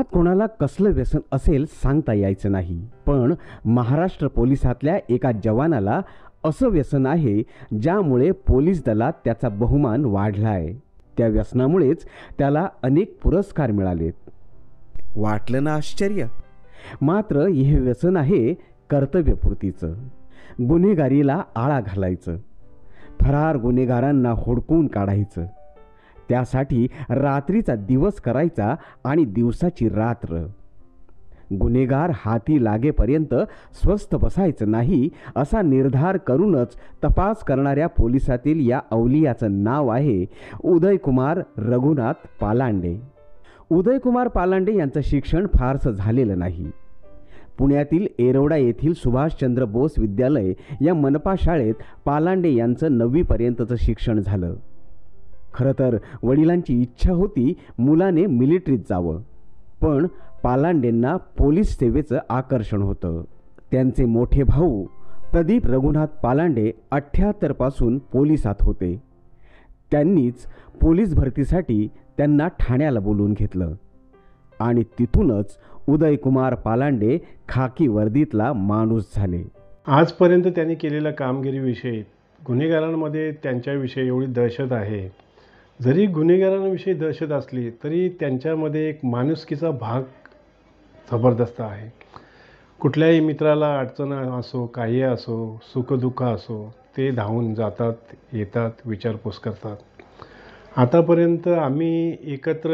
घरात कोणाला कसलं व्यसन असेल सांगता यायचं नाही, पण महाराष्ट्र पोलिसातल्या एका जवानाला असं व्यसन आहे ज्यामुळे पोलीस दलात त्याचा बहुमान वाढला आहे. त्या व्यसनामुळेच त्याला अनेक पुरस्कार मिळालेत. वाटलं ना आश्चर्य? मात्र हे व्यसन आहे कर्तव्यपूर्तीचं. गुन्हेगारीला आळा घालायचं, फरार गुन्हेगारांना हुडकून काढायचं. त्यासाठी रात्रीचा दिवस करायचा आणि दिवसाची रात्र. गुन्हेगार हाती लागेपर्यंत स्वस्थ बसायचं नाही असा निर्धार करूनच तपास करणाऱ्या पोलिसातील या अवलियाचं नाव आहे उदयकुमार रघुनाथ पालांडे. उदयकुमार पालांडे यांचं शिक्षण फारसं झालेलं नाही. पुण्यातील येरवडा येथील सुभाषचंद्र बोस विद्यालय या मनपा शाळेत पालांडे यांचं 9वी पर्यंतचं शिक्षण झालं. खरं तर वडिलांची इच्छा होती मुलाने मिलिटरीत जावं, पण पालांडेंना पोलीस सेवेचं आकर्षण होतं. त्यांचे मोठे भाऊ प्रदीप रघुनाथ पालांडे 78 पासून पोलिसात होते. त्यांनीच पोलीस भरतीसाठी त्यांना ठाण्याला बोलवून घेतलं आणि तिथूनच उदयकुमार पालांडे खाकी वर्दीतला माणूस झाले. आजपर्यंत त्यांनी केलेल्या कामगिरीविषयी गुन्हेगारांमध्ये त्यांच्याविषयी एवढी दहशत आहे. जरी गुन्हेगारांविषयी दहशत असली तरी त्यांच्यामध्ये एक माणुसकीचा भाग जबरदस्त आहे. कुठल्याही मित्राला अडचण असो, काही असो, सुखदुःख असो, ते धावून जातात, येतात, विचारपूस करतात. आतापर्यंत आम्ही एकत्र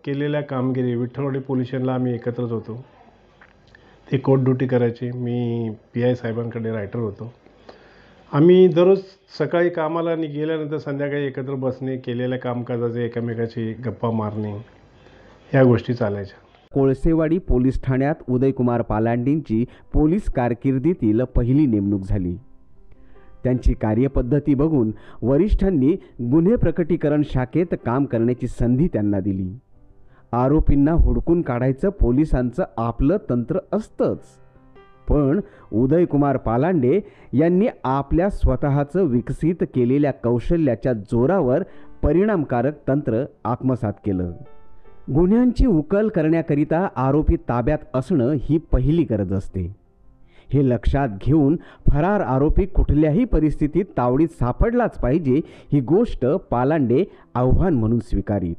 केलेल्या कामगिरी विठ्ठलवाडी पोलीस स्टेशनला आम्ही एकत्रच होतो. ते कोर्ट ड्युटी करायचे, मी PI साहेबांकडे रायटर होतो. आम्ही दररोज सकाळी कामाला गेल्यानंतर संध्याकाळी एकत्र बसणे, केलेल्या कामकाजाचे एकमेकाची गप्पा मारणे, ह्या गोष्टी चालायच्या. कोळसेवाडी पोलीस ठाण्यात उदयकुमार पालांडेंची पोलीस कारकिर्दीतील पहिली नेमणूक झाली. त्यांची कार्यपद्धती बघून वरिष्ठांनी गुन्हे प्रकटीकरण शाखेत काम करण्याची संधी त्यांना दिली. आरोपींना हुडकून काढायचं पोलिसांचं आपलं तंत्र असतंच, पण उदयकुमार पालांडे यांनी आपल्या स्वतःचं विकसित केलेल्या कौशल्याच्या जोरावर परिणामकारक तंत्र आत्मसात केलं. गुन्ह्यांची उकल करण्याकरिता आरोपी ताब्यात असणं ही पहिली गरज असते. हे लक्षात घेऊन फरार आरोपी कुठल्याही परिस्थितीत तावडीत सापडलाच पाहिजे ही गोष्ट पालांडे आव्हान म्हणून स्वीकारीत.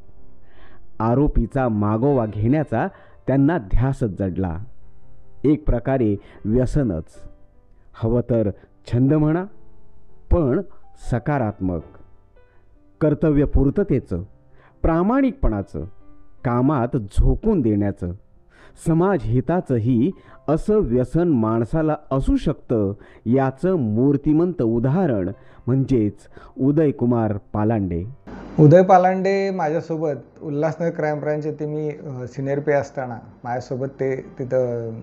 आरोपीचा मागोवा घेण्याचा त्यांना ध्यासच जडला. एक प्रकारे व्यसनच, हवं तर छंद म्हणा, पण सकारात्मक. कर्तव्यपूर्ततेचं, प्रामाणिकपणाचं, कामात झोकून देण्याचं, समाजहिताचंही असं व्यसन माणसाला असू शकतं याचं मूर्तिमंत उदाहरण म्हणजेच उदयकुमार पालांडे. उदय पालांडे माझ्यासोबत उल्हासनगर क्राईम ब्रँच येथे मी सिनियर PI असताना माझ्यासोबत ते तिथं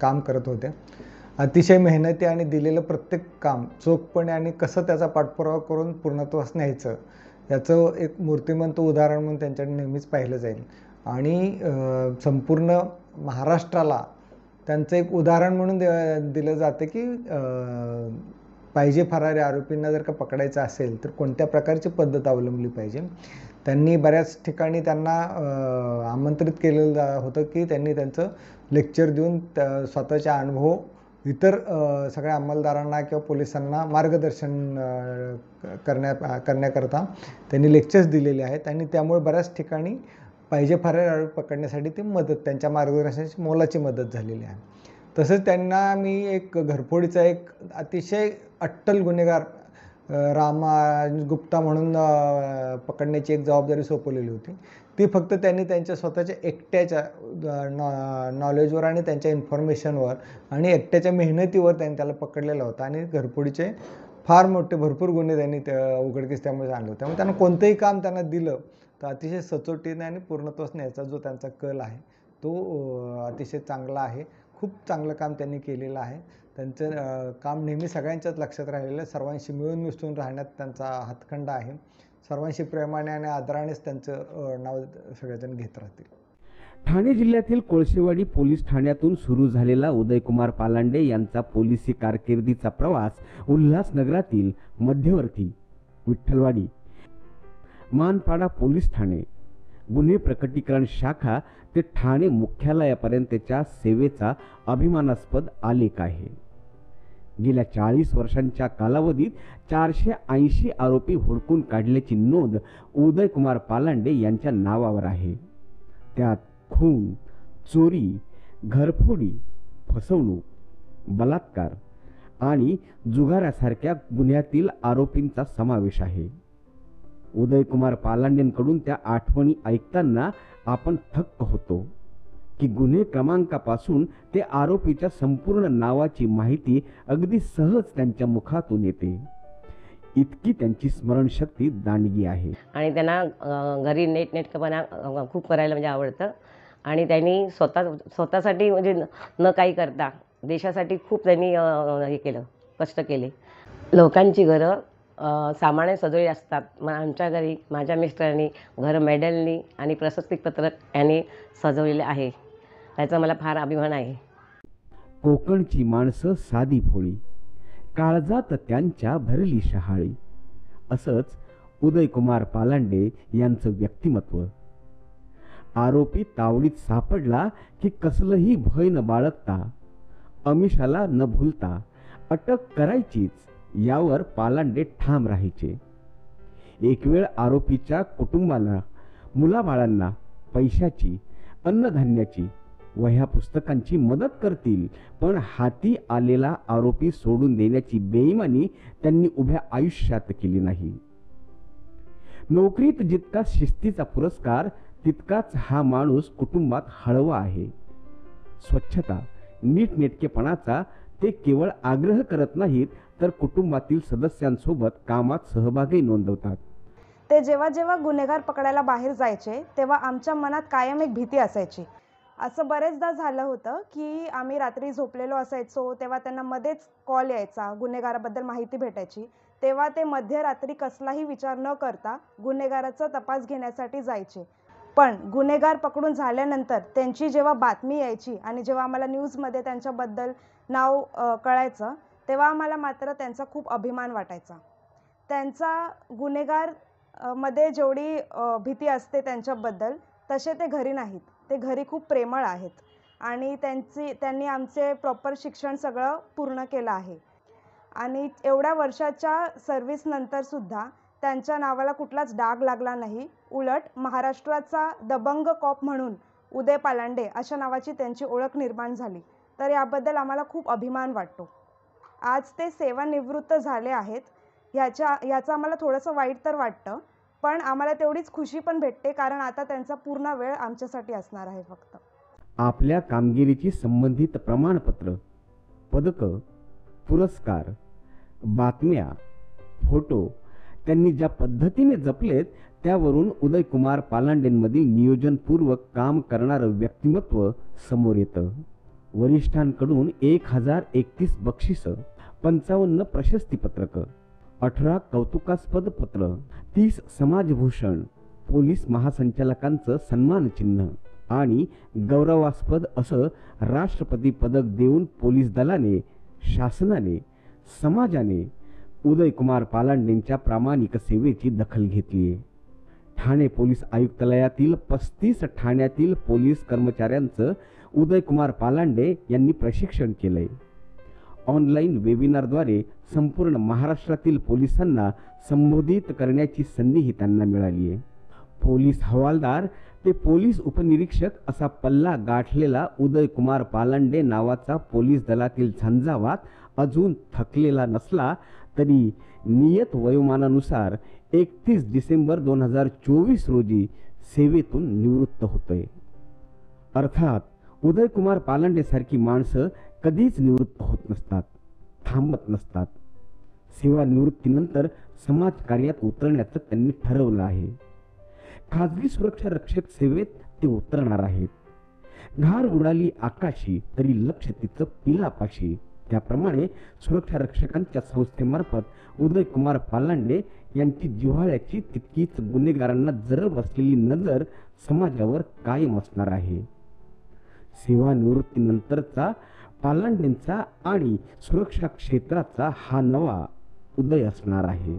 काम करत होते. अतिशय मेहनती आणि दिलेलं प्रत्येक काम चोखपणे आणि कसं त्याचा पाठपुरावा करून पूर्णत्वास न्यायचं याचं एक मूर्तिमंत उदाहरण म्हणून त्यांच्याकडे नेहमीच पाहिलं जाईल. आणि संपूर्ण महाराष्ट्राला त्यांचं एक उदाहरण म्हणून दिलं जातं की पाहिजे फरारी आरोपींना जर का पकडायचं असेल तर कोणत्या प्रकारची पद्धत अवलंबली पाहिजे. त्यांनी बऱ्याच ठिकाणी त्यांना आमंत्रित केलेलं होतं की त्यांनी त्यांचं लेक्चर देऊन स्वतःचा अनुभव इतर सगळ्या अंमलदारांना किंवा पोलिसांना मार्गदर्शन करण्याकरता त्यांनी लेक्चर्स दिलेले आहेत. आणि त्यामुळे बऱ्याच ठिकाणी पाहिजे फरारी आरोपी पकडण्यासाठी ती मदत, त्यांच्या मार्गदर्शनाची मोलाची मदत झालेली आहे. तसंच त्यांना मी एक घरफोडीचा एक अतिशय अट्टल गुन्हेगार रामा गुप्ता म्हणून पकडण्याची एक जबाबदारी सोपवलेली होती. ती फक्त त्यांनी त्यांच्या स्वतःच्या एकट्याच्या नॉलेजवर आणि त्यांच्या इन्फॉर्मेशनवर आणि एकट्याच्या मेहनतीवर त्यांनी त्याला पकडलेला होता. आणि घरफोडीचे फार मोठे भरपूर गुन्हे त्यांनी उघडकीस त्यामुळे आणले होते. त्यामुळे त्यांना कोणतंही काम त्यांना दिलं तर अतिशय सचोटीने आणि पूर्णत्वास न्यायचा जो त्यांचा कल आहे तो अतिशय चांगला आहे. खूप चांगलं काम त्यांनी केलेलं आहे. त्यांचं काम नेहमी सगळ्यांच्याच लक्षात राहिलेलं, सर्वांशी मिळून मिसळून राहण्यात त्यांचा हातखंडा आहे. सर्वांशी प्रेमाने आणि आदरानेच त्यांचं नाव सगळेजण घेत राहतील. ठाणे जिल्ह्यातील कोळसेवाडी पोलीस ठाण्यातून सुरू झालेला उदयकुमार पालांडे यांचा पोलिसी कारकिर्दीचा प्रवास उल्हासनगरातील मध्यवर्ती, विठ्ठलवाडी, मानपाडा पोलीस ठाणे, गुन्हे प्रकटीकरण शाखा ते ठाणे मुख्यालयापर्यंतच्या सेवेचा अभिमानास्पद आलेख आहे. गेल्या 40 वर्षांच्या कालावधीत 480 आरोपी हुडकून काढल्याची नोंद उदयकुमार पालांडे यांच्या नावावर आहे. त्यात खून, चोरी, घरफोडी, फसवणूक, बलात्कार आणि जुगारासारख्या गुन्ह्यातील आरोपींचा समावेश आहे. उदयकुमार पालांडेंकडून त्या आठवणी ऐकताना आपण थक्क होतो की गुन्हे क्रमांकापासून ते आरोपीच्या संपूर्ण नावाची माहिती अगदी सहज त्यांच्या मुखातून येते. इतकी त्यांची स्मरणशक्ती दांडगी आहे. आणि त्यांना घरी नेटनेटकेपणा खूप करायला म्हणजे आवडतं. आणि त्यांनी स्वतःसाठी म्हणजे न काही करता देशासाठी खूप त्यांनी हे केलं, कष्ट केले. लोकांची घरं सामान्य सजवली असतात. आमच्या घरी माझ्या मिस्टरांनी घरं मेडलनी आणि प्रशस्तीपत्रक यांनी सजवलेले आहे. त्याचा मला फार अभिमान आहे. कोकणची माणसं साधी भोळी, काळजात त्यांच्या भरली शहाळी, असंच उदयकुमार पालांडे यांचं व्यक्तिमत्व. आरोपी तावडीत सापडला की कसलंही भय न बाळगता, अमिषाला न भूलता अटक करायचीच यावर पालांडे ठाम राहायचे. एक वेळ आरोपीच्या कुटुंबाला, मुलाबाळांना पैशाची, अन्नधान्याची, वह्या पुस्तकांची मदत करतील, पण हाती आलेला आरोपी सोडून देण्याची बेईमानी त्यांनी उभ्या आयुष्यात केली नाही. नोकरीत जितका शिस्तीचा पुरस्कार तितकाच हा माणूस कुटुंबात हळवा आहे. स्वच्छता, नीटनेटकेपणाचा ते केवळ आग्रह करत नाहीत, तर कुटुंबातील सदस्यांसोबत कामात सहभागही नोंदवतात. ते जेव्हा जेव्हा गुन्हेगार पकडायला बाहेर जायचे तेव्हा आमच्या मनात कायम एक भीती असायची. असं बरेचदा झालं होतं की आम्ही रात्री झोपलेलो असायचो तेव्हा त्यांना मध्येच कॉल यायचा, गुन्हेगाराबद्दल माहिती भेटायची. तेव्हा ते मध्यरात्री कसलाही विचार न करता गुन्हेगाराचा तपास घेण्यासाठी जायचे. पण गुन्हेगार पकडून झाल्यानंतर त्यांची जेव्हा बातमी यायची आणि जेव्हा आम्हाला न्यूजमध्ये त्यांच्याबद्दल नाव कळायचं तेव्हा आम्हाला मात्र त्यांचा खूप अभिमान वाटायचा. त्यांचा गुन्हेगार मध्ये जेवढी भीती असते त्यांच्याबद्दल तसे ते घरी नाहीत. ते घरी खूप प्रेमळ आहेत आणि त्यांनी आमचे प्रॉपर शिक्षण सगळं पूर्ण केलं आहे. आणि एवढ्या वर्षाच्या सर्व्हिसनंतरसुद्धा त्यांच्या नावाला कुठलाच डाग लागला नाही. उलट महाराष्ट्राचा दबंग कॉप म्हणून उदय पालांडे अशा नावाची त्यांची ओळख निर्माण झाली. तर याबद्दल आम्हाला खूप अभिमान वाटतो. आज ते सेवानिवृत्त झाले आहेत. याचं आम्हाला थोडंसं वाईट तर वाटतं, पण आम्हाला तेवढीच खुशी पण भेटते कारण आता त्यांचा पूर्ण वेळ आमच्यासाठी असणार आहे फक्त. आपल्या कामगिरीची संबंधित प्रमाणपत्र, पदकं, पुरस्कार, बातम्या, फोटो त्यांनी ज्या पद्धतीने जपलेत त्यावरून उदयकुमार पालांडेंमधील नियोजनपूर्वक काम करणारं व्यक्तिमत्व समोर येतं. वरिष्ठांकडून 1031 बक्षिसं, 55 प्रशस्तीपत्रकं, 18 कौतुकास्पद पत्र, 30 समाजभूषण, पोलीस महासंचालकांचं सन्मानचिन्ह आणि गौरवास्पद असं राष्ट्रपती पदक देऊन पोलीस दलाने, शासनाने, समाजाने उदयकुमार पालांडेंच्या प्रामाणिक सेवेची दखल घेतली आहे. ठाणे पोलीस आयुक्तालयातील 35 ठाण्यातील पोलीस कर्मचाऱ्यांचं उदयकुमार पालांडे यांनी प्रशिक्षण केलंय. ऑनलाईन वेबिनारद्वारे संपूर्ण महाराष्ट्रातील पोलिसांना संबोधित करण्याची संधीही त्यांना मिळाली आहे. पोलीस हवालदार ते पोलीस उपनिरीक्षक असा पल्ला गाठलेला उदयकुमार पालांडे नावाचा पोलीस दलातील झंझावात अजून थकलेला नसला तरी नियत वयोमानानुसार 31 डिसेंबर 2024 रोजी सेवेतून निवृत्त होतोय. अर्थात उदयकुमार पालांडे सारखी माणसं कधीच निवृत्त होत नसतात, थांबत नसतात. सेवानिवृत्तीनंतर समाजकार्यात उतरण्याचं त्यांनी ठरवलं आहे. खाजगी सुरक्षा रक्षक सेवेत ते उतरणार आहेत. घार उडाली आकाशी तरी लक्ष तिचं पिलापाशी, त्याप्रमाणे सुरक्षा रक्षकांच्या संस्थेमार्फत उदयकुमार पालांडे यांची जिव्हाळ्याची तितकीच गुन्हेगारांना जरब असलेली नजर समाजावर कायम असणार आहे. सेवानिवृत्तीनंतरचा पालांडेंचा आणि सुरक्षा क्षेत्राचा हा नवा उदय असणार आहे.